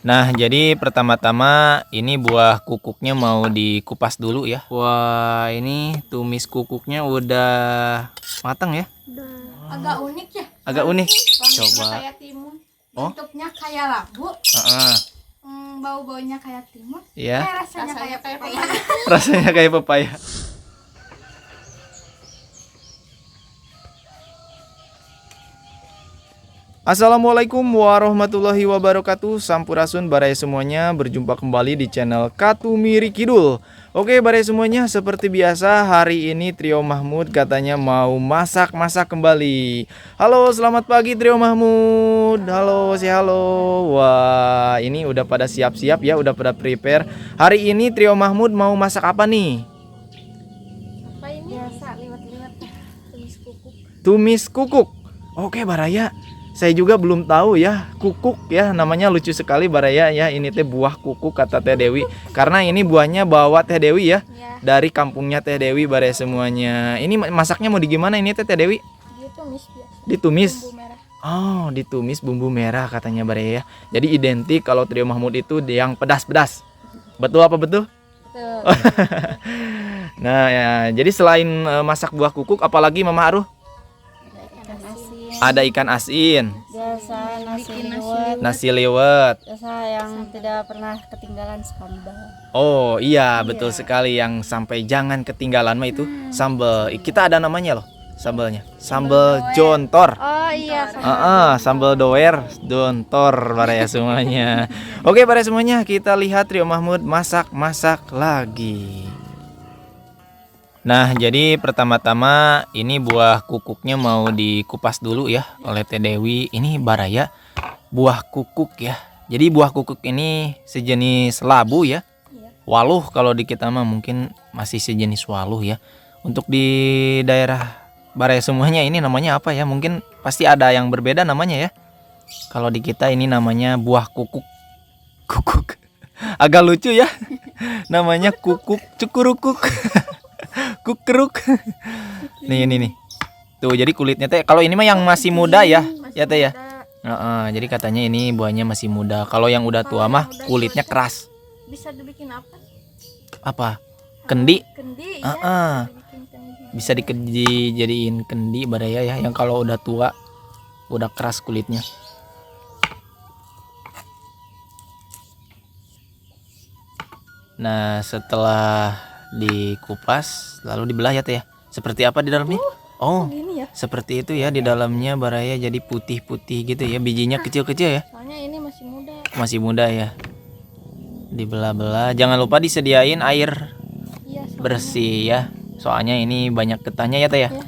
Nah, jadi pertama-tama ini buah kukuknya mau dikupas dulu ya. Wah, ini tumis kukuknya udah matang ya. Agak unik ya. Agak unik. Wanginya Coba. kayak timun. Oh. Bentuknya kayak labu. Heeh. Bau-baunya kayak timun. Iya. Rasanya kayak pepaya. Rasanya kayak pepaya. Assalamualaikum warahmatullahi wabarakatuh. Sampurasun barai semuanya, berjumpa kembali di channel Katumiri Kidul. Oke barai semuanya, seperti biasa hari ini Trio Mahmud katanya mau masak-masak kembali. Halo, selamat pagi Trio Mahmud. Halo, halo. Wah, ini udah pada siap-siap ya, udah pada prepare. Hari ini Trio Mahmud mau masak apa nih? Apa ini? Biasa liwet-liwet tumis kukuk. Tumis kukuk. Oke Baraya, saya juga belum tahu ya, kukuk ya, namanya lucu sekali Baraya ya. Ini teh buah kukuk kata Teh Dewi. Karena ini buahnya bawa Teh Dewi ya, dari kampungnya Teh Dewi Baraya semuanya. Ini masaknya mau di gimana ini Teh Dewi? Ditumis biasa. Ditumis. Bumbu merah. Oh, ditumis bumbu merah katanya Baraya ya. Jadi identik kalau Trio Mahmud itu yang pedas-pedas. Betul apa betul? Betul. Nah ya, jadi selain masak buah kukuk, apalagi Mama Aruh? Ikan asin. Ada ikan asin, Biasa nasi Bikin liwet, nasi liwet. biasa yang tidak pernah ketinggalan sambal. Oh iya, betul sekali, yang sampai jangan ketinggalan mah itu sambal. Kita ada namanya loh sambalnya. Sambal jontor. Oh iya, Sambal doer, dontor para ya semuanya. Oke para semuanya, kita lihat Trio Mahmud masak-masak lagi. Nah, jadi pertama-tama ini buah kukuknya mau dikupas dulu ya oleh Teh Dewi. Ini Baraya, buah kukuk ya. Jadi buah kukuk ini sejenis labu ya. Waluh kalau di kita mah mungkin masih sejenis waluh ya. Untuk di daerah Baraya semuanya ini namanya apa ya? Mungkin pasti ada yang berbeda namanya ya. Kalau di kita ini namanya buah kukuk. Kukuk. Agak lucu ya. Namanya kukuk cukurukuk. Kukeruk. Nih ini nih. Tuh jadi kulitnya teh kalau ini mah yang masih muda ya. Ya teh ya. Jadi katanya ini buahnya masih muda. Kalau yang udah tua mah kulitnya keras. Bisa dibikin apa? Apa? Kendi. Kendi Heeh. ya. Dibikin kendi. Bisa dijadiin kendi Baraya ya, yang kalau udah tua udah keras kulitnya. Nah, setelah dikupas lalu dibelah ya teh ya. Seperti apa di dalamnya? Oh, Gini ya. seperti itu ya di dalamnya Baraya, jadi putih-putih gitu ya. Bijinya kecil-kecil ya. Soalnya ini masih muda. Masih muda ya. Dibelah-belah. Jangan lupa disediain air Iya. Soalnya bersih ya. Soalnya ini banyak getahnya ya teh ya. Ya.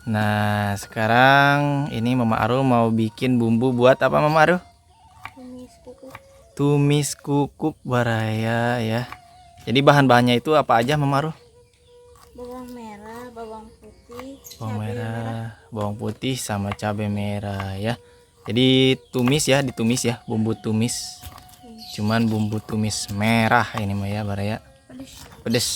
Nah, sekarang ini Mama Aru mau bikin bumbu buat apa Mama Aru? Tumis kuku. Tumis kukuk baraya ya. Jadi bahan-bahannya itu apa aja Mama Aru? Bawang merah, bawang putih, Bawang cabai merah, bawang putih sama cabai merah ya. Jadi tumis ya, ditumis ya, bumbu tumis. Cuman bumbu tumis merah ini mah ya baraya. pedas. Pedes.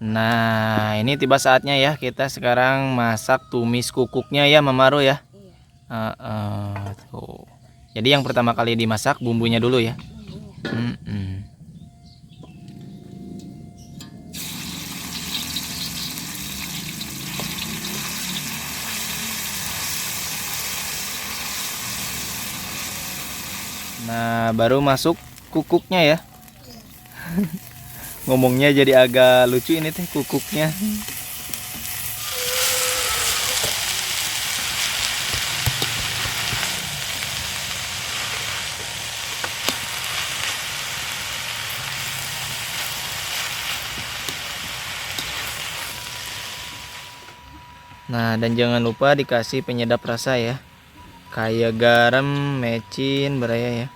Nah, ini tiba saatnya ya kita sekarang masak tumis kukuknya ya Mama Aru ya. Tuh. Jadi yang pertama kali dimasak bumbunya dulu ya. Nah, baru masuk kukuknya ya. Ngomongnya jadi agak lucu ini teh kukuknya. Nah, dan jangan lupa dikasih penyedap rasa ya. Kayak garam, mecin, beraya ya.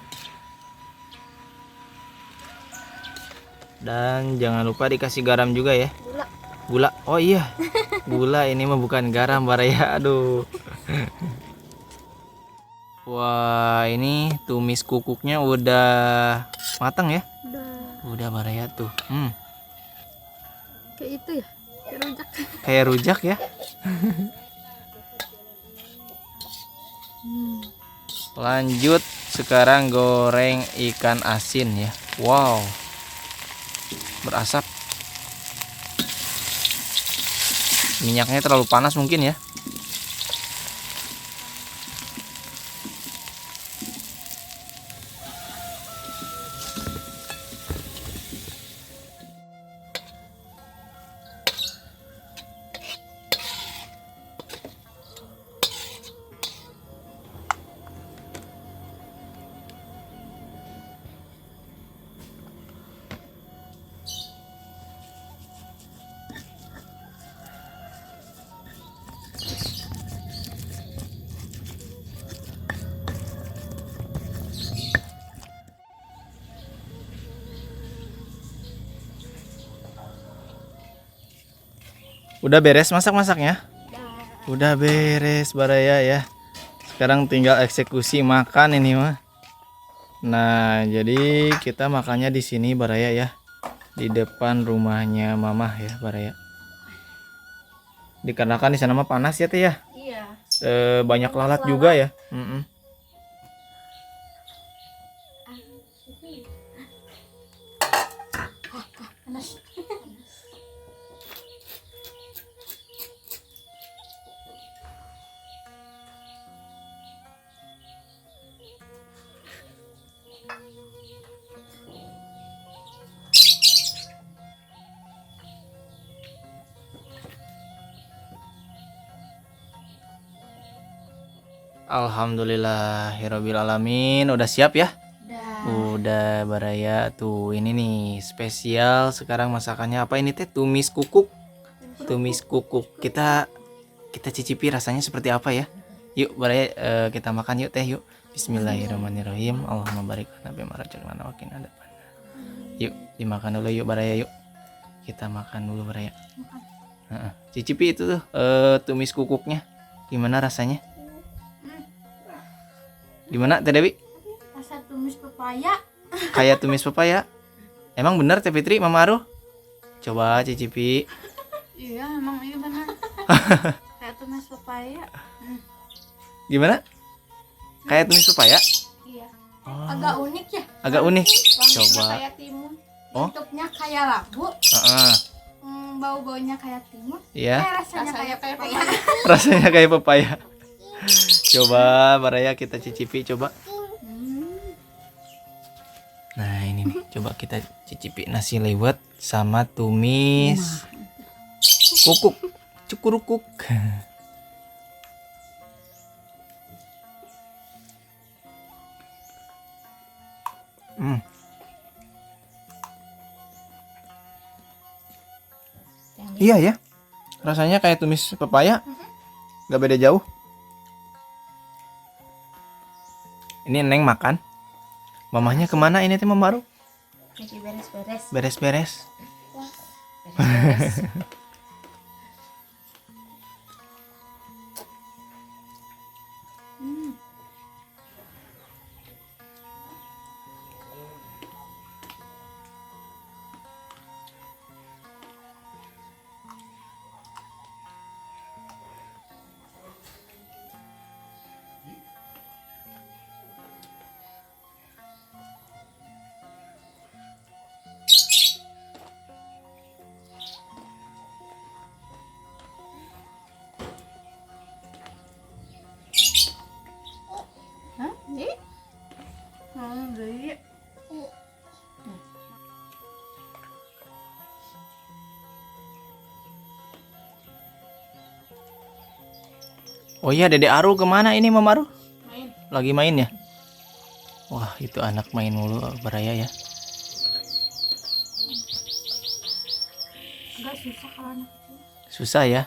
Dan jangan lupa dikasih garam juga ya. Gula. Gula. Oh iya. Gula ini mah bukan garam baraya. Aduh. Wah, ini tumis kukuknya udah matang ya. Udah baraya tuh. Kayak itu ya. Kayak rujak. Kayak rujak ya. Lanjut sekarang goreng ikan asin ya. Wow. Berasap. Minyaknya terlalu panas mungkin ya. Udah beres masak-masaknya? Udah beres baraya ya. Sekarang tinggal eksekusi makan ini mah. Nah, jadi kita makannya di sini baraya ya. Di depan rumahnya Mamah ya baraya. Dikarenakan di sana mah panas ya teh ya. Iya. Banyak lalat juga ya. Panas. Alhamdulillahirabbil alamin. Udah siap ya? Udah baraya tuh. Ini nih spesial sekarang masakannya apa ini teh? Tumis kukuk. Tumis kukuk. Kita cicipi rasanya seperti apa ya? Yuk baraya kita makan yuk teh yuk. Bismillahirrahmanirrahim. Allahumma barik lana bima razaqtana wa qina adzabannar. Yuk dimakan dulu yuk baraya yuk. Kita makan dulu baraya. Cicipi itu tuh tumis kukuknya. Gimana rasanya? Gimana Teh Dewi? Rasa tumis pepaya. Kayak tumis pepaya. Emang bener Teh Fitri, Mama Aruh? Coba cicipi. Iya, emang ini benar. Kayak tumis pepaya. Gimana? Kayak tumis pepaya? Iya. Oh, Agak unik ya. agak unik. Wanginya Coba. kayak timun. Oh. Bentuknya kayak labu. Heeh. Bau-baunya kayak timun. Iya. Rasanya kayak pepaya. Rasanya kayak pepaya. Coba Baraya kita cicipi coba. Nah ini nih, coba kita cicipi nasi liwet sama tumis kukuk, cukurukuk. Hmm, iya ya, rasanya kayak tumis pepaya, nggak beda jauh. Ini Neng makan. Mamahnya kemana ini teh Mama Aruh? Lagi beres-beres. Beres-beres. Beres-beres. Hah? Di? Beli. Oh iya, Dede Aru kemana ini Mama Aruh? Main. Lagi main ya? Wah itu anak main mulu Baraya ya. Agak susah kalau anak kecil. Susah ya.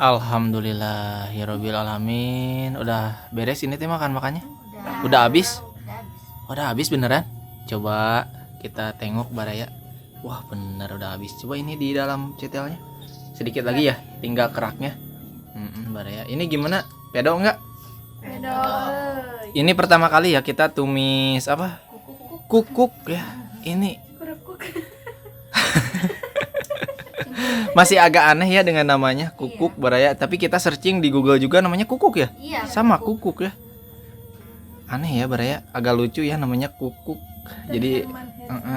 Alhamdulillahirobbil alamin. Udah beres ini teh makan makannya? Udah. Udah habis? Udah habis. Udah habis beneran? Coba kita tengok Baraya. Wah bener udah habis. Coba ini di dalam cetelnya. Sedikit lagi ya, tinggal keraknya. Baraya. Ini gimana? Pedo nggak? Pedo. Ini pertama kali ya kita tumis apa? Kukuk ya. Ini masih agak aneh ya dengan namanya kukuk Baraya. Tapi kita searching di Google juga namanya kukuk ya. Iya. Sama kukuk ya. Aneh ya Baraya. Agak lucu ya namanya kukuk. Jadi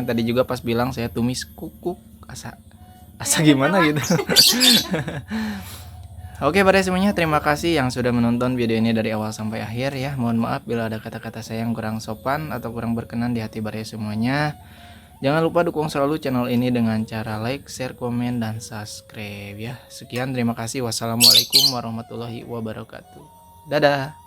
tadi juga pas bilang saya tumis kukuk asa gimana gitu. Oke pada semuanya, terima kasih yang sudah menonton video ini dari awal sampai akhir ya. Mohon maaf bila ada kata-kata saya yang kurang sopan atau kurang berkenan di hati Baraya semuanya. Jangan lupa dukung selalu channel ini dengan cara like, share, komen, dan subscribe ya. Sekian, terima kasih. Wassalamualaikum warahmatullahi wabarakatuh. Dadah.